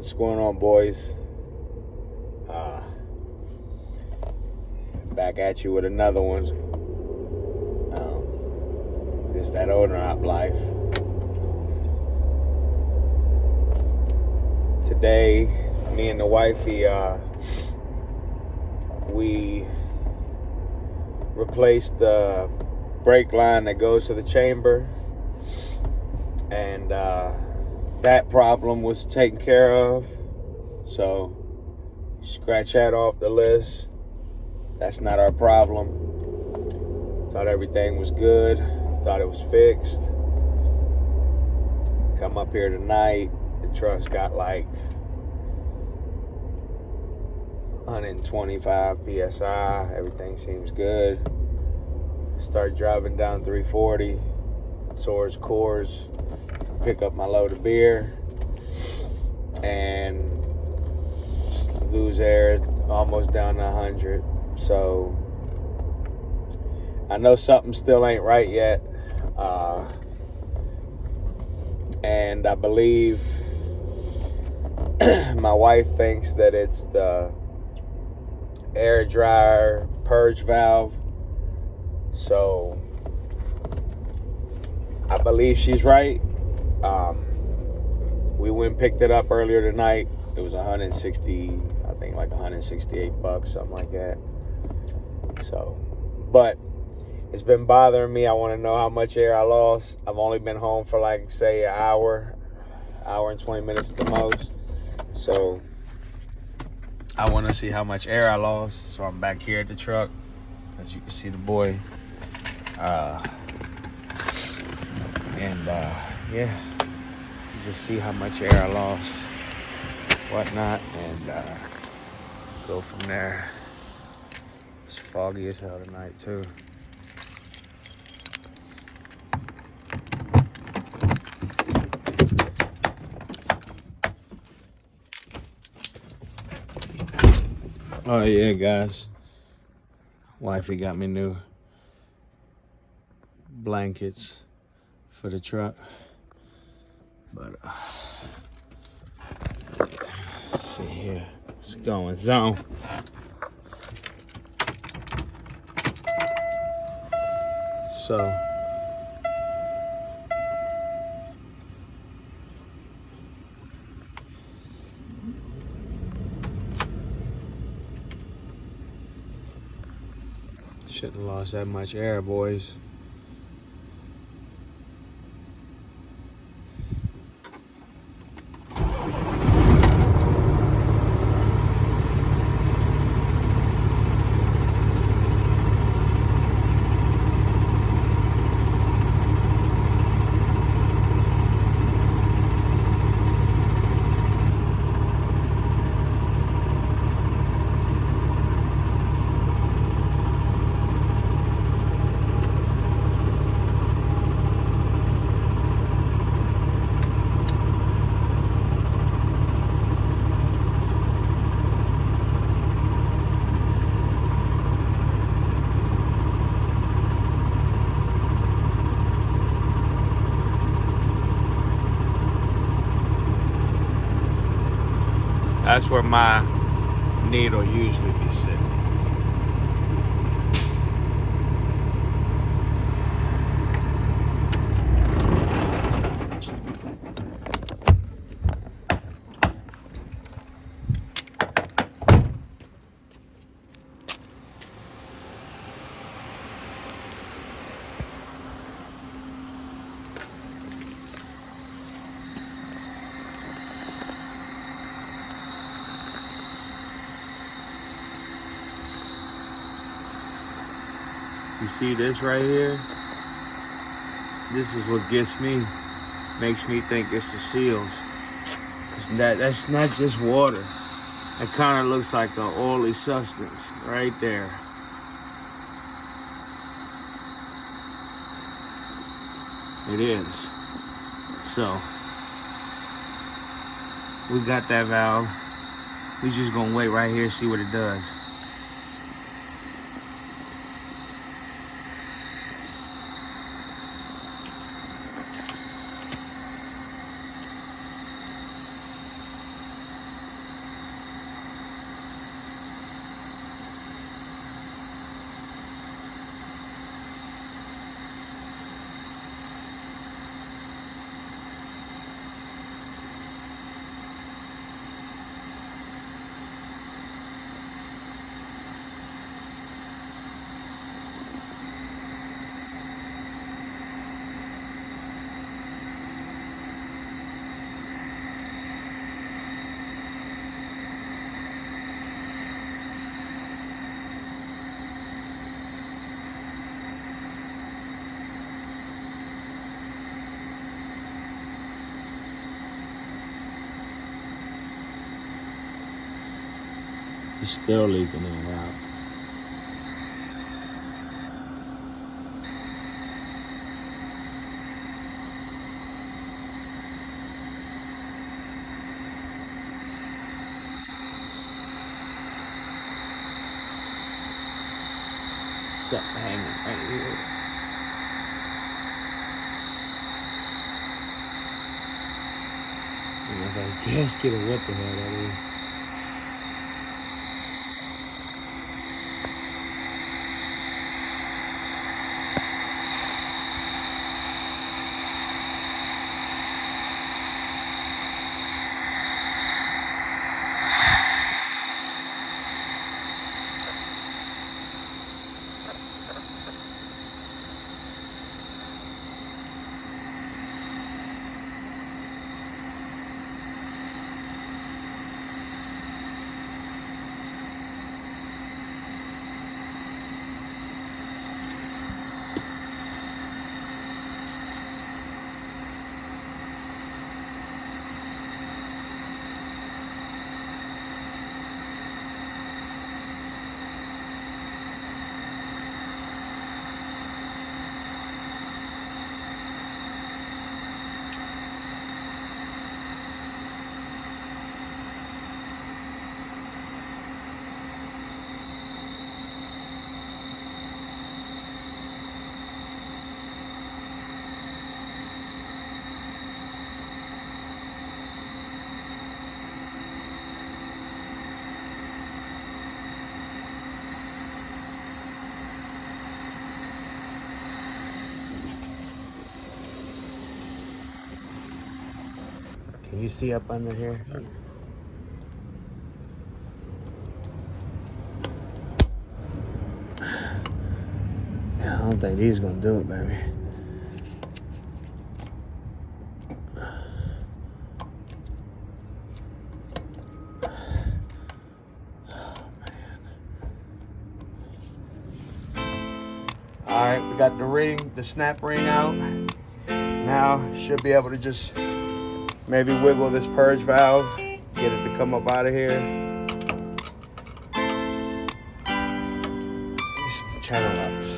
What's going on, boys? Back at you with another one. It's that owner op life. Today, me and the wifey, we replaced the brake line that goes to the chamber, and that problem was taken care of. So scratch that off the list. That's not our problem. Thought everything was good. Thought it was fixed. Come up here tonight. The truck's got like 125 PSI. Everything seems good. Start driving down 340 towards Coors. Pick up my load of beer. And lose air almost down to 100. So I know something still ain't right yet. And I believe my wife thinks that it's the air dryer purge valve. So I believe she's right. We went and picked it up earlier tonight. It was 160, I think like 168 bucks, something like that. So, but it's been bothering me. I want to know how much air I lost. I've only been home for like, say, an hour and 20 minutes at the most. So I want to see how much air I lost. So I'm back here at the truck. As you can see, the boy. Yeah, just see how much air I lost, whatnot, and go from there. It's foggy as hell tonight too. Oh yeah, guys. Wifey got me new blankets for the truck. But see here, it's going zone. So shouldn't have lost that much air, boys. That's where my needle usually be sitting. You see this right here? This is what gets me, makes me think it's the seals. That's not just water. It kind of looks like an oily substance right there. It is. So, we got that valve. We just gonna wait right here, see what it does. It's still leaking in and out. Something hanging right here. I don't know if that's gasket or what the hell that is. Can you see up under here? Yeah, I don't think these gonna do it, baby. All right, we got the ring, the snap ring out. Now should be able to just maybe wiggle this purge valve, get it to come up out of here. Some channel locks.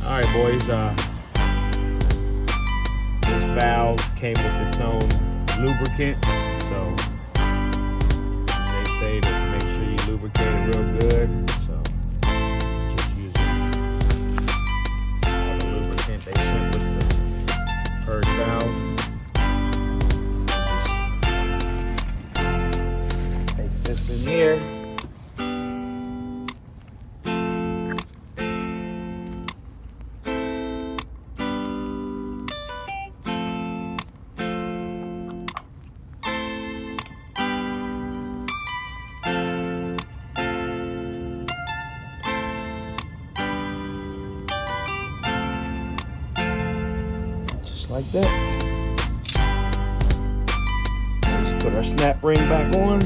Alright boys, this valve came with its own lubricant, so they say to make sure you lubricate it real good, so just use the lubricant they sent with the purge valve. Just take this in here. Like that. Let's put our snap ring back on.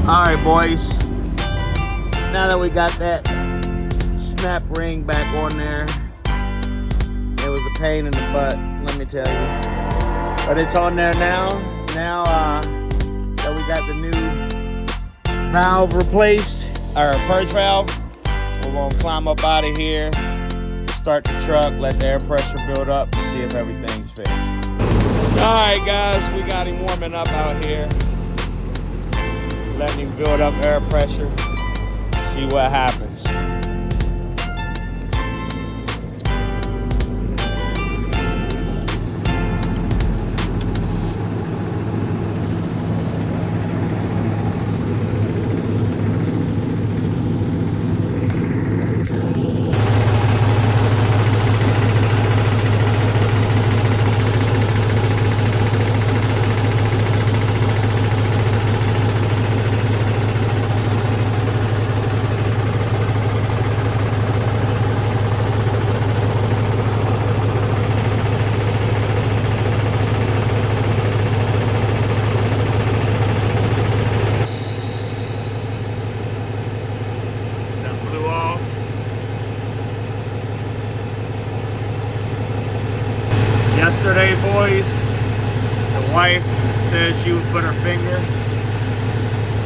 All right, boys. Now that we got that snap ring back on there, it was a pain in the butt, let me tell you. But it's on there now. Now that we got the new valve replaced, our purge valve, we're gonna climb up out of here, start the truck, let the air pressure build up to see if everything's fixed. All right, guys, we got him warming up out here. Letting him build up air pressure, see what happens. boys. The wife says she would put her finger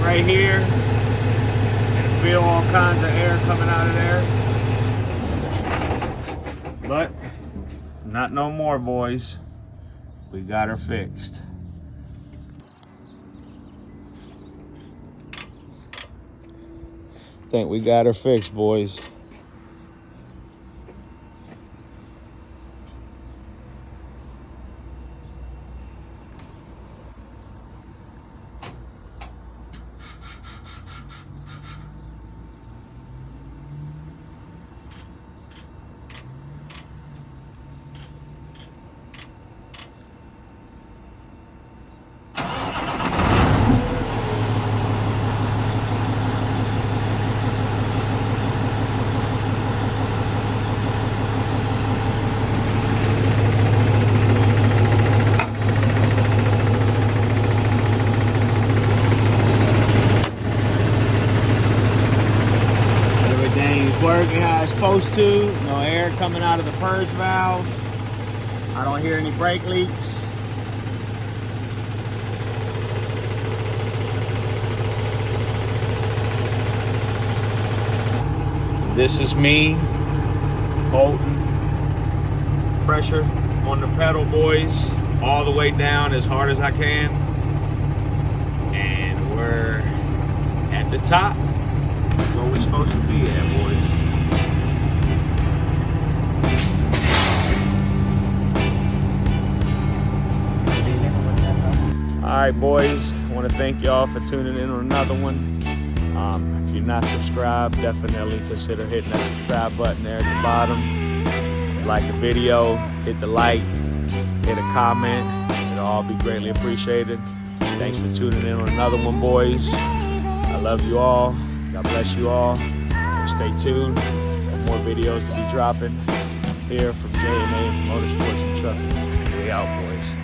right here and feel all kinds of air coming out of there. But not no more, boys. We got her fixed. Think we got her fixed, boys. Working how it's supposed to. No air coming out of the purge valve. I don't hear any brake leaks. This is me holding pressure on the pedal, boys, all the way down as hard as I can. And we're at the top. Where we're supposed to be at, boys. Alright, boys, I want to thank y'all for tuning in on another one. If you're not subscribed, definitely consider hitting that subscribe button there at the bottom. If you like the video, hit the like, hit a comment. It'll all be greatly appreciated. Thanks for tuning in on another one, boys. I love you all. God bless you all. Stay tuned for more videos to be dropping here from J&A Motorsports and Trucking. We out, boys.